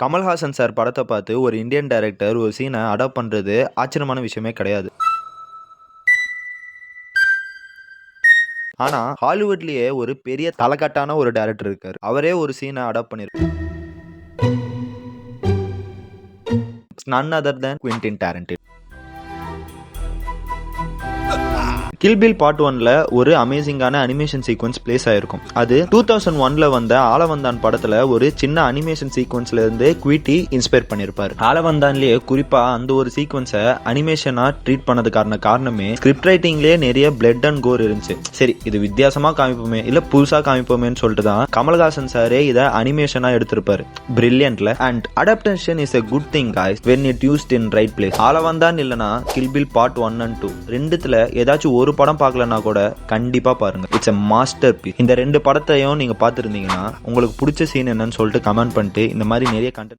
Kamal Haasan sir படத்தை பார்த்து ஒரு இந்தியன் டைரக்டர் ஒரு சீனை அடாப்ட் பண்றது ஆச்சரியமான விஷயமே கிடையாது. ஆனா ஹாலிவுட்லயே ஒரு பெரிய தலக்கட்டான ஒரு டைரக்டர் இருக்காரு. அவரே ஒரு சீனை அடாப்ட் பண்ணிருக்காரு. none other than Quentin Tarantino. Kill Bill part 1ல ஒரு அமேசிங்கான அனிமேஷன் சீக்வன்ஸ் பிளேஸ் ஆயிருக்கும். அது 2001ல வந்த ஆலவந்தான் படத்துல ஒரு சின்ன அனிமேஷன் சீக்வன்ஸ்ல இருந்து குவிட்டி இன்ஸ்பயர் பண்ணிருப்பாரு. ஆலவந்தான்லயே குறிப்பா அந்த ஒரு சீக்வன்ஸை அனிமேஷனா ட்ரீட் பண்ணதுக்கான காரணமே ஸ்கிரிப்ட் ரைட்டிங்லயே நிறைய பிளட் அண்ட் கோர் இருந்துச்சு. சரி, இது வித்தியாசமா காமிப்போமே இல்ல புதுசா காமிப்போமேன்னு சொல்லிட்டு தான் கமல்ஹாசன் சாரே இதை அனிமேஷனா எடுத்திருப்பாரு. பிரில்லியன்ட்ல and adaptation is a good thing guys when it used in right place. Aalavandhan இல்லனா கில் பில் பார்ட் 1 and 2 ரெண்டுத்துல ஏதாச்சும் ஒரு படம் பார்க்கலனா கூட கண்டிப்பா பாருங்க. It's a masterpiece. இந்த ரெண்டு படத்தையும் நீங்க பார்த்திருந்தீங்கன்னா உங்களுக்கு பிடிச்ச சீன் என்னன்னு சொல்லிட்டு கமெண்ட் பண்ணிட்டு இந்த மாதிரி நிறைய கண்டென்ட்